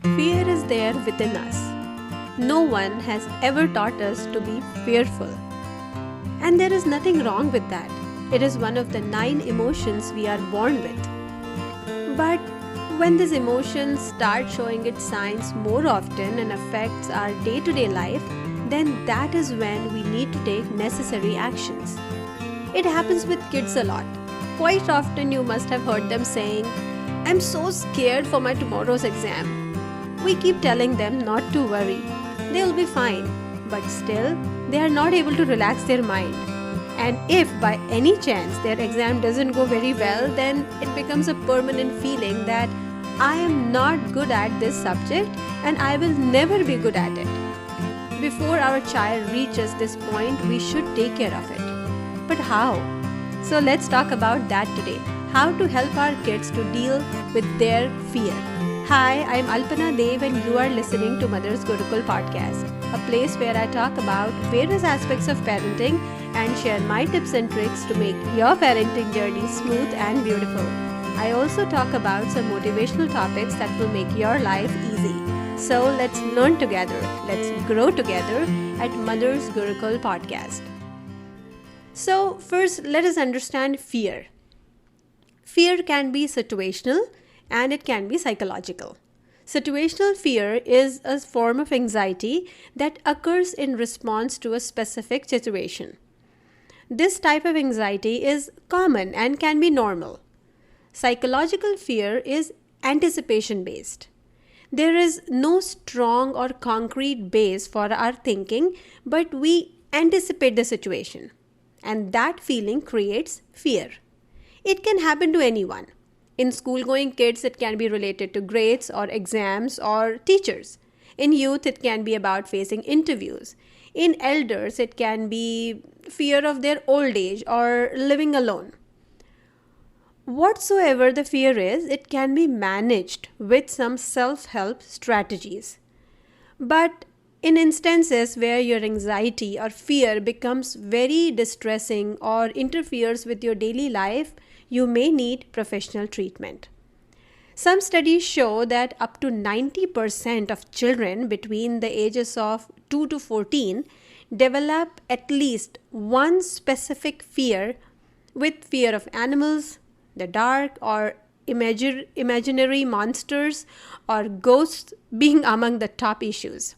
Fear is there within us. No one has ever taught us to be fearful. And there is nothing wrong with that. It is one of the 9 emotions we are born with. But when these emotions start showing its signs more often and affects our day-to-day life, then that is when we need to take necessary actions. It happens with kids a lot. Quite often you must have heard them saying, "I'm so scared for my tomorrow's exam." We keep telling them not to worry. They'll be fine. But still, they are not able to relax their mind. And if by any chance their exam doesn't go very well, then it becomes a permanent feeling that I am not good at this subject and I will never be good at it. Before our child reaches this point, we should take care of it. But how? So let's talk about that today. How to help our kids to deal with their fear. Hi, I'm Alpana Dev and you are listening to Mother's Gurukul podcast, a place where I talk about various aspects of parenting and share my tips and tricks to make your parenting journey smooth and beautiful. I also talk about some motivational topics that will make your life easy. So let's learn together, let's grow together at Mother's Gurukul podcast. So first, let us understand fear. Fear can be situational and it can be psychological. Situational fear is a form of anxiety that occurs in response to a specific situation. This type of anxiety is common and can be normal. Psychological fear is anticipation based. There is no strong or concrete base for our thinking, but we anticipate the situation. And that feeling creates fear. It can happen to anyone. In school-going kids, it can be related to grades or exams or teachers. In youth, it can be about facing interviews. In elders, it can be fear of their old age or living alone. Whatsoever the fear is, it can be managed with some self-help strategies. But in instances where your anxiety or fear becomes very distressing or interferes with your daily life, you may need professional treatment. Some studies show that up to 90% of children between the ages of 2 to 14 develop at least one specific fear, with fear of animals, the dark, or imaginary monsters or ghosts being among the top issues.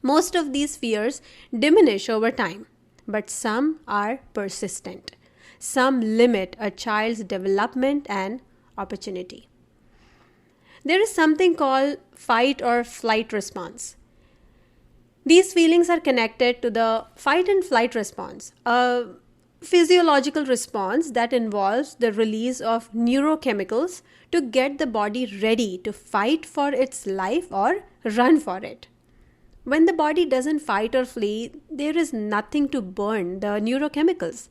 Most of these fears diminish over time, but some are persistent. Some limit a child's development and opportunity. There is something called fight or flight response. These feelings are connected to the fight and flight response, a physiological response that involves the release of neurochemicals to get the body ready to fight for its life or run for it. When the body doesn't fight or flee, there is nothing to burn the neurochemicals.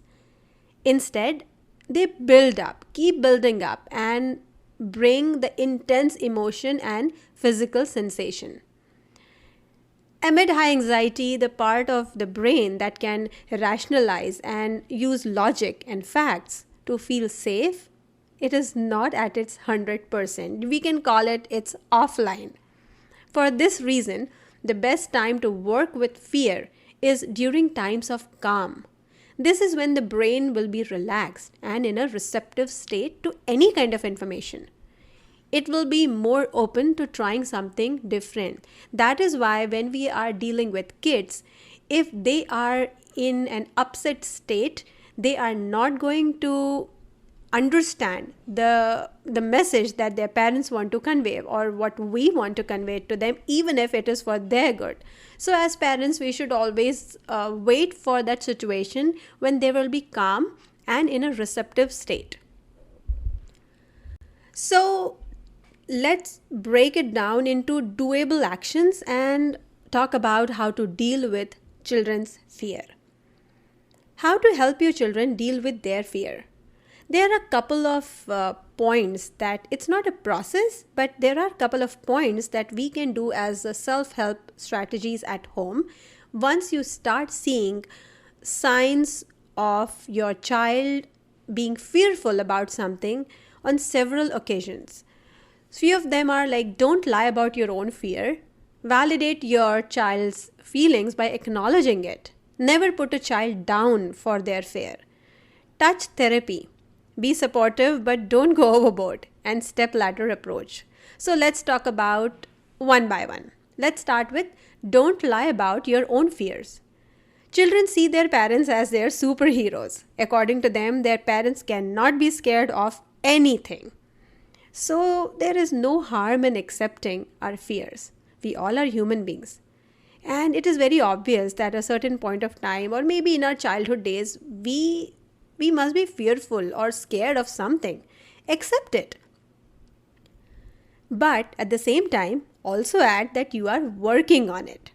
Instead, they build up, keep building up, and bring the intense emotion and physical sensation. Amid high anxiety, the part of the brain that can rationalize and use logic and facts to feel safe, it is not at its 100%. We can call it its offline. For this reason, the best time to work with fear is during times of calm. This is when the brain will be relaxed and in a receptive state to any kind of information. It will be more open to trying something different. That is why when we are dealing with kids, if they are in an upset state, they are not going to understand the message that their parents want to convey or what we want to convey to them, even if it is for their good. So as parents, we should always wait for that situation when they will be calm and in a receptive state. So let's break it down into doable actions and talk about how to deal with children's fear. How to help your children deal with their fear. There are a couple of points that it's not a process, but there are a couple of points that we can do as self-help strategies at home once you start seeing signs of your child being fearful about something on several occasions. Few of them are like, don't lie about your own fear. Validate your child's feelings by acknowledging it. Never put a child down for their fear. Touch therapy. Be supportive but don't go overboard. And step ladder approach. So let's talk about one by one. Let's start with don't lie about your own fears. Children see their parents as their superheroes. According to them, their parents cannot be scared of anything. So there is no harm in accepting our fears. We all are human beings. And it is very obvious that at a certain point of time, or maybe in our childhood days, we must be fearful or scared of something. Accept it. But at the same time, also add that you are working on it.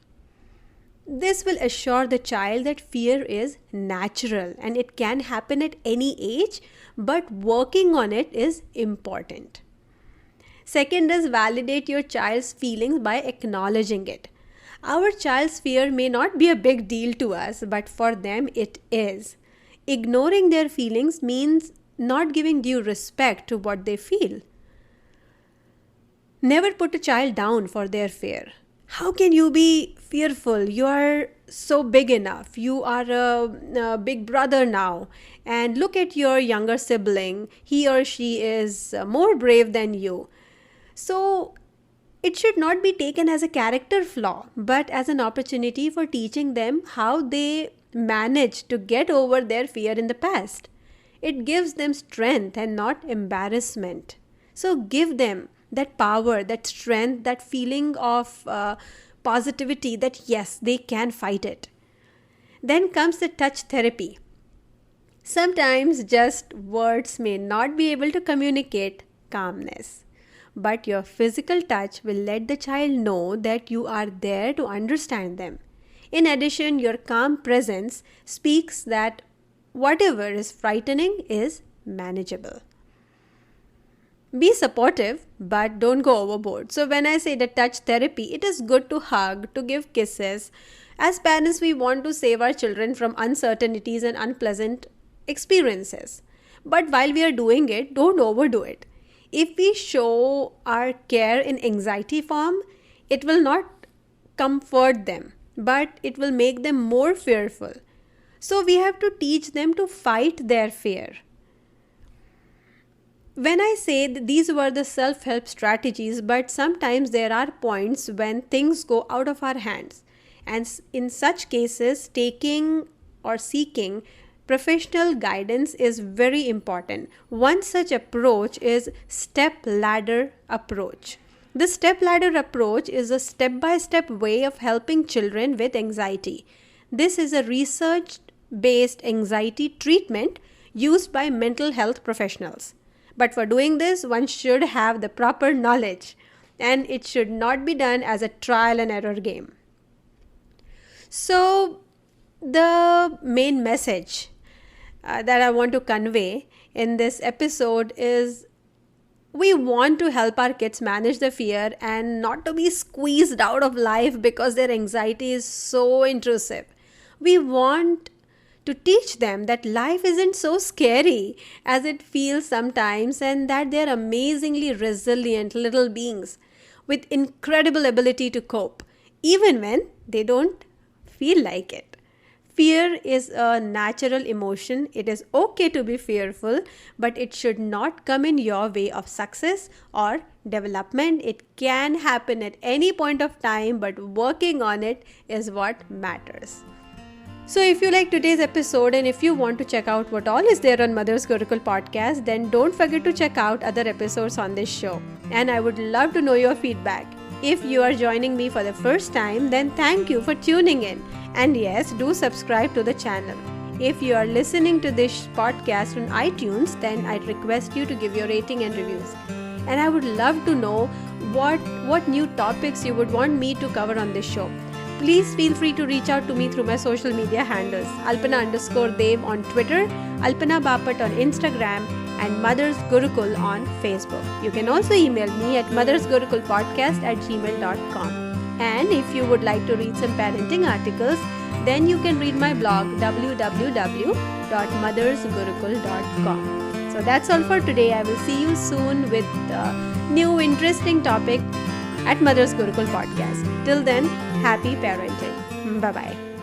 This will assure the child that fear is natural and it can happen at any age, but working on it is important. Second is validate your child's feelings by acknowledging it. Our child's fear may not be a big deal to us, but for them it is. Ignoring their feelings means not giving due respect to what they feel. Never put a child down for their fear. How can you be fearful? You are so big enough. You are a big brother now. And look at your younger sibling. He or she is more brave than you. So it should not be taken as a character flaw, but as an opportunity for teaching them how they managed to get over their fear in the past. It gives them strength and not embarrassment. So give them that power, that strength, that feeling of positivity that yes, they can fight it. Then comes the touch therapy. Sometimes just words may not be able to communicate calmness, but your physical touch will let the child know that you are there to understand them. In addition, your calm presence speaks that whatever is frightening is manageable. Be supportive, but don't go overboard. So when I say the touch therapy, it is good to hug, to give kisses. As parents, we want to save our children from uncertainties and unpleasant experiences. But while we are doing it, don't overdo it. If we show our care in anxiety form, it will not comfort them, but it will make them more fearful. So we have to teach them to fight their fear. When I say that these were the self-help strategies, but sometimes there are points when things go out of our hands. And in such cases, taking or seeking professional guidance is very important. One such approach is step ladder approach. The step ladder approach is a step-by-step way of helping children with anxiety. This is a research-based anxiety treatment used by mental health professionals. But for doing this, one should have the proper knowledge, and it should not be done as a trial and error game. So, the main message that I want to convey in this episode is we want to help our kids manage the fear and not to be squeezed out of life because their anxiety is so intrusive. We want to teach them that life isn't so scary as it feels sometimes, and that they're amazingly resilient little beings with incredible ability to cope, even when they don't feel like it. Fear is a natural emotion. It is okay to be fearful, but it should not come in your way of success or development. It can happen at any point of time, but working on it is what matters. So if you like today's episode and if you want to check out what all is there on Mother's Gurukul podcast, then don't forget to check out other episodes on this show. And I would love to know your feedback. If you are joining me for the first time, then thank you for tuning in. And yes, do subscribe to the channel. If you are listening to this podcast on iTunes, then I'd request you to give your rating and reviews. And I would love to know what new topics you would want me to cover on this show. Please feel free to reach out to me through my social media handles, Alpana_Dev on Twitter, Alpana Bapat on Instagram, and Mother's Gurukul on Facebook. You can also email me at mothersgurukulpodcast@gmail.com. And if you would like to read some parenting articles, then you can read my blog www.mothersgurukul.com. So that's all for today. I will see you soon with new interesting topic at Mother's Gurukul podcast. Till then, happy parenting. Bye bye.